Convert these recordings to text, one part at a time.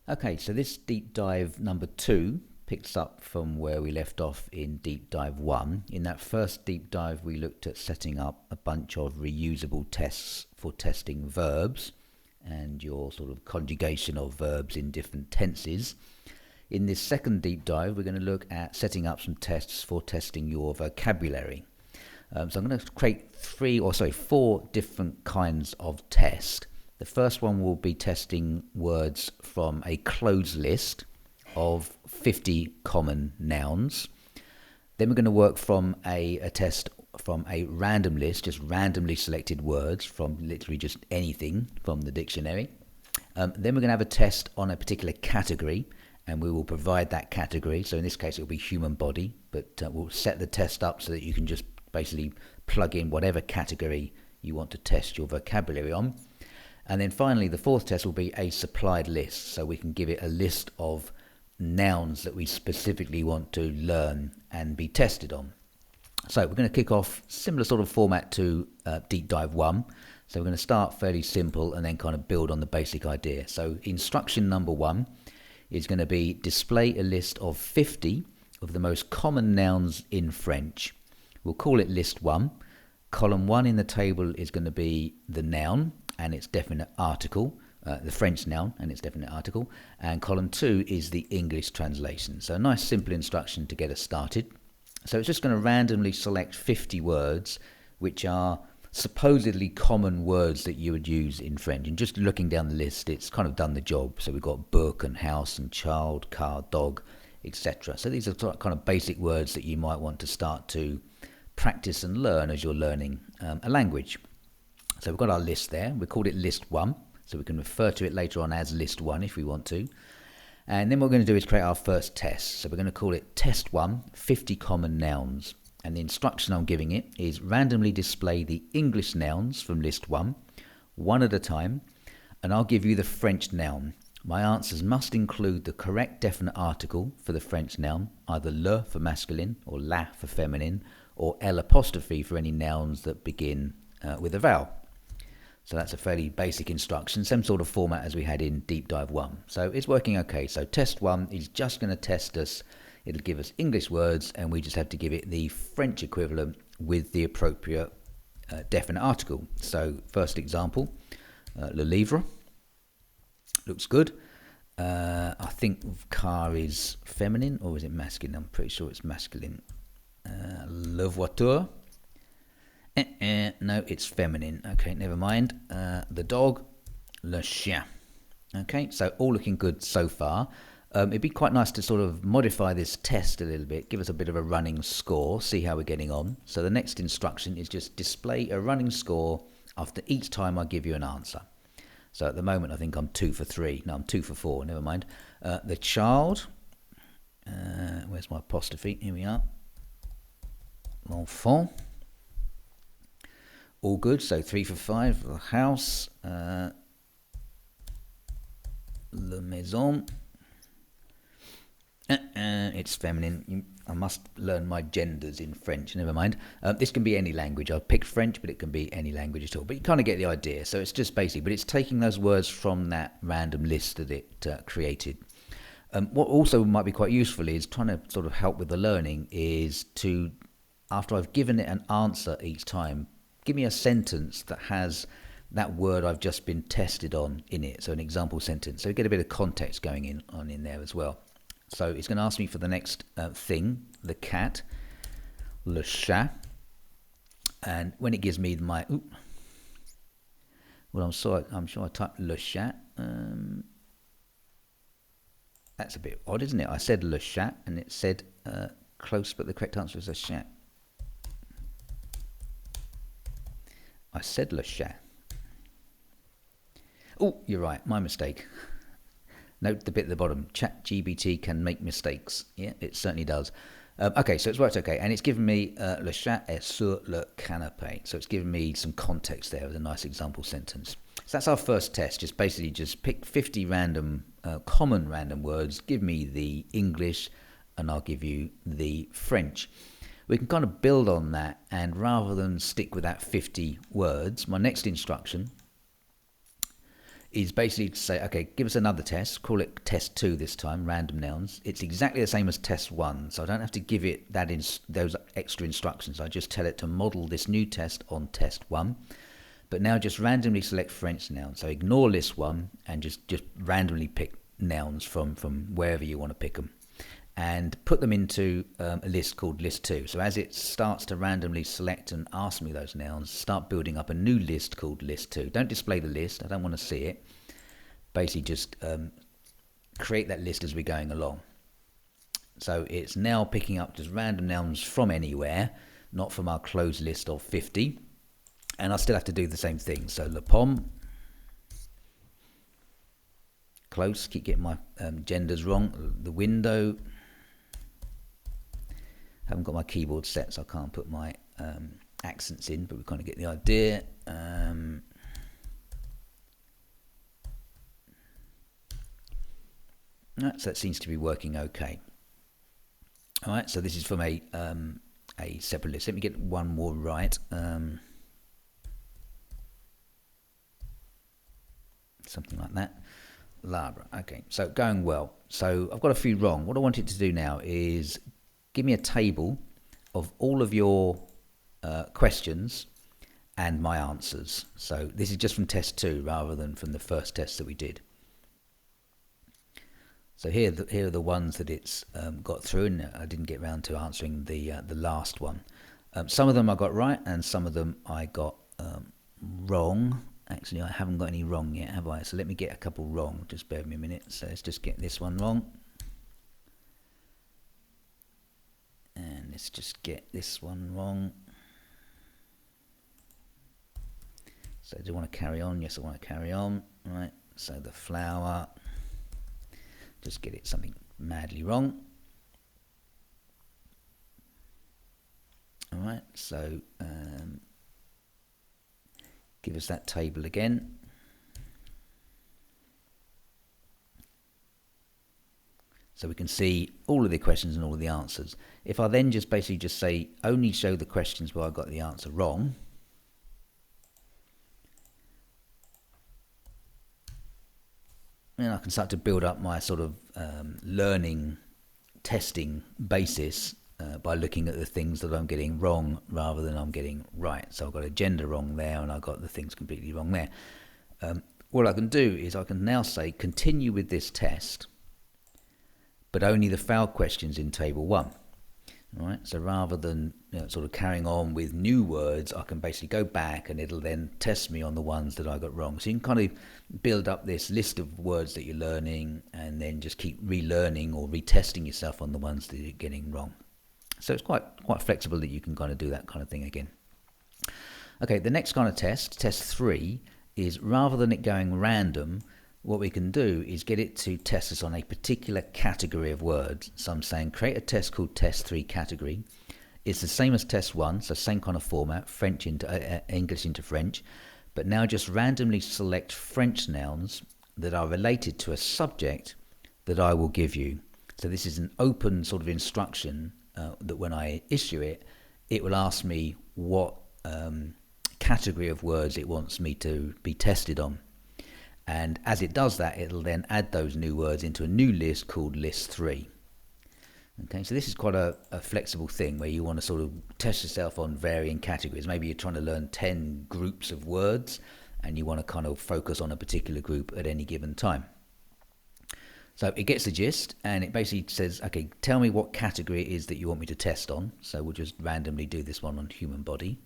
Okay, so this deep dive number 2 picks up from where we left off in deep dive 1. In that first deep dive, we looked at setting up a bunch of reusable tests for testing verbs and your sort of conjugation of verbs in different tenses. In this second deep dive, we're going to look at setting up some tests for testing your vocabulary. So I'm going to create four different kinds of test. The first one will be testing words from a closed list of 50 common nouns. Then we're going to work from a test from a random list, just randomly selected words from literally just anything from the dictionary. Then we're going to have a test on a particular category, and we will provide that category. So in this case, it will be human body, but we'll set the test up so that you can just basically plug in whatever category you want to test your vocabulary on. And then finally, the fourth test will be a supplied list. So we can give it a list of nouns that we specifically want to learn and be tested on. So we're going to kick off similar sort of format to Deep Dive 1. So we're going to start fairly simple and then kind of build on the basic idea. So instruction number 1 is going to be display a list of 50 of the most common nouns in French. We'll call it list 1. Column 1 in the table is going to be the noun and its definite article, the French noun and its definite article, and column 2 is the English translation. So a nice simple instruction to get us started. So it's just going to randomly select 50 words which are supposedly common words that you would use in French. And just looking down the list, it's kind of done the job. So we've got book and house and child, car, dog, etc. So these are kind of basic words that you might want to start to practice and learn as you're learning a language. So we've got our list there. We called it list 1. So we can refer to it later on as list 1 if we want to. And then what we're going to do is create our first test. So we're going to call it test 1, 50 common nouns. And the instruction I'm giving it is randomly display the English nouns from list 1, one at a time, and I'll give you the French noun. My answers must include the correct definite article for the French noun, either le for masculine or la for feminine, or L apostrophe for any nouns that begin with a vowel. So that's a fairly basic instruction, same sort of format as we had in Deep Dive 1. So it's working okay. So test 1 is just going to test us. It'll give us English words, and we just have to give it the French equivalent with the appropriate definite article. So first example, le livre. Looks good. I think car is feminine, or is it masculine? I'm pretty sure it's masculine. Le voiture. No, it's feminine. Okay, never mind. The dog, le chien. Okay, so all looking good so far. It'd be quite nice to sort of modify this test a little bit, give us a bit of a running score, see how we're getting on. So the next instruction is just display a running score after each time I give you an answer. So at the moment, I think I'm 2 for 3. No, I'm 2 for 4, never mind. The child, where's my apostrophe? Here we are. L'enfant. All good, so 3 for 5. The house, la maison. It's feminine. I must learn my genders in French, never mind. This can be any language. I've picked French, but it can be any language at all. But you kind of get the idea. So it's just basic, but it's taking those words from that random list that it created. What also might be quite useful is trying to sort of help with the learning is to, after I've given it an answer each time, give me a sentence that has that word I've just been tested on in it. So an example sentence. So you get a bit of context going on in there as well. So it's going to ask me for the next thing, the cat, le chat. And when it gives me my, I'm sure I typed le chat. That's a bit odd, isn't it? I said le chat and it said close, but the correct answer is le chat. I said le chat. Oh, you're right, my mistake. Note the bit at the bottom. ChatGPT can make mistakes. Yeah, it certainly does. Okay, so it's worked okay. And it's given me le chat est sur le canapé. So it's given me some context there with a nice example sentence. So that's our first test. Just basically just pick 50 random, common random words. Give me the English and I'll give you the French. We can kind of build on that, and rather than stick with that 50 words, my next instruction is basically to say, okay, give us another test, call it test 2 this time, random nouns. It's exactly the same as test 1, so I don't have to give it those extra instructions. I just tell it to model this new test on test 1. But now just randomly select French nouns. So ignore list 1 and just randomly pick nouns from wherever you want to pick them. And put them into a list called list 2. So as it starts to randomly select and ask me those nouns, start building up a new list called list 2. Don't display the list, I don't want to see it. Basically just create that list as we're going along. So it's now picking up just random nouns from anywhere, not from our closed list of 50. And I still have to do the same thing. So le pomme, close, keep getting my genders wrong. The window, haven't got my keyboard set, so I can't put my accents in, but we kind of get the idea. Right, so that seems to be working okay. All right, so this is from a separate list. Let me get one more right. Something like that. Labra. Okay, so going well. So I've got a few wrong. What I want it to do now is give me a table of all of your questions and my answers. So this is just from test 2 rather than from the first test that we did. So here are the ones that it's got through, and I didn't get around to answering the last one. Some of them I got right, and some of them I got wrong. Actually, I haven't got any wrong yet, have I? So let me get a couple wrong. Just bear with me a minute. So let's just get this one wrong. And let's just get this one wrong. So do I want to carry on? Yes, I want to carry on. Right. So the flower. Just get it something madly wrong. All right. So give us that table again. So we can see all of the questions and all of the answers. If I then just basically just say, only show the questions where I got the answer wrong, then I can start to build up my sort of learning, testing basis by looking at the things that I'm getting wrong rather than I'm getting right. So I've got a gender wrong there and I've got the things completely wrong there. What I can do is I can now say, continue with this test, but only the failed questions in table 1. All right, so rather than sort of carrying on with new words, I can basically go back and it'll then test me on the ones that I got wrong. So you can kind of build up this list of words that you're learning and then just keep relearning or retesting yourself on the ones that you're getting wrong. So it's quite flexible that you can kind of do that kind of thing again. Okay, the next kind of test, test 3, is rather than it going random, what we can do is get it to test us on a particular category of words. So I'm saying create a test called test 3 category. It's the same as test 1, so same kind of format, French into English into French, but now just randomly select French nouns that are related to a subject that I will give you. So this is an open sort of instruction that when I issue it, it will ask me what category of words it wants me to be tested on. And as it does that, it'll then add those new words into a new list called list 3. Okay, so this is quite a flexible thing where you want to sort of test yourself on varying categories. Maybe you're trying to learn 10 groups of words and you want to kind of focus on a particular group at any given time. So it gets the gist and it basically says, okay, tell me what category it is that you want me to test on. So we'll just randomly do this one on human body.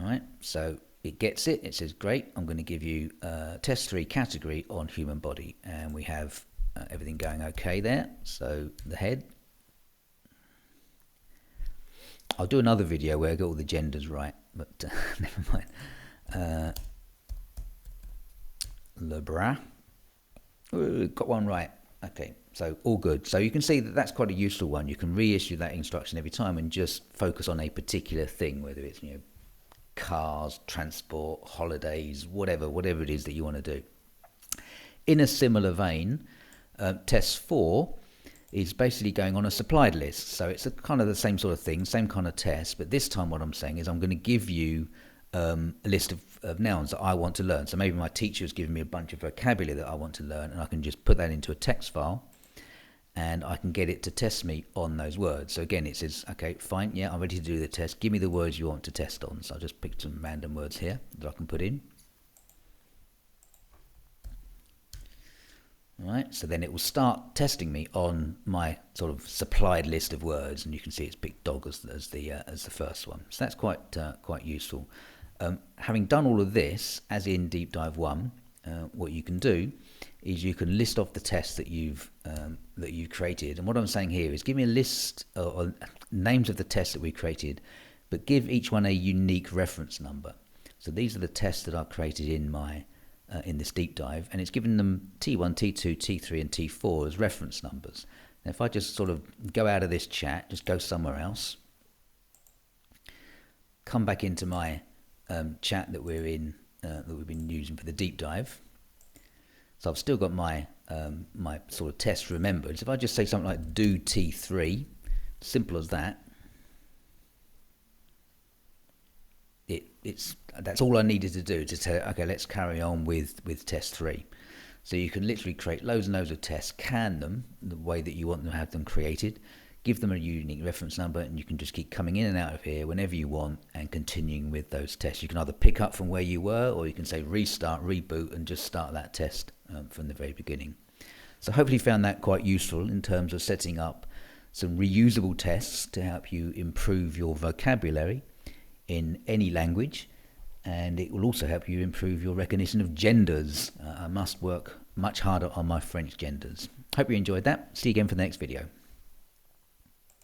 All right, so it gets it. It says, great, I'm going to give you test 3 category on human body. And we have everything going okay there. So the head. I'll do another video where I get all the genders right, but never mind. Le bras. Ooh, got one right. Okay, so all good. So you can see that that's quite a useful one. You can reissue that instruction every time and just focus on a particular thing, whether it's cars, transport, holidays, whatever it is that you want to do. In a similar vein, test 4 is basically going on a supplied list. So it's a kind of the same sort of thing, same kind of test, but this time what I'm saying is I'm going to give you a list of nouns that I want to learn. So maybe my teacher has given me a bunch of vocabulary that I want to learn, and I can just put that into a text file, and I can get it to test me on those words. So again, it says, okay, fine, yeah, I'm ready to do the test. Give me the words you want to test on. So I'll just pick some random words here that I can put in. All right, so then it will start testing me on my sort of supplied list of words, and you can see it's picked dog as the first one. So that's quite useful. Having done all of this, as in Deep Dive 1, what you can do is you can list off the tests that you've created. And what I'm saying here is give me a list or names of the tests that we created, but give each one a unique reference number. So these are the tests that I've created in my in this deep dive, and it's given them T1, T2, T3 and T4 as reference numbers. Now if I just sort of go out of this chat, just go somewhere else, come back into my chat that we're in, that we've been using for the deep dive. So I've still got my my sort of test remembered. So if I just say something like do T3, simple as that, that's all I needed to do to say, okay, let's carry on with test 3. So you can literally create loads and loads of tests, can them the way that you want them to have them created, give them a unique reference number, and you can just keep coming in and out of here whenever you want and continuing with those tests. You can either pick up from where you were, or you can say restart, reboot, and just start that test from the very beginning. So hopefully you found that quite useful in terms of setting up some reusable tests to help you improve your vocabulary in any language, and it will also help you improve your recognition of genders. I must work much harder on my French genders. Hope you enjoyed that. See you again for the next video.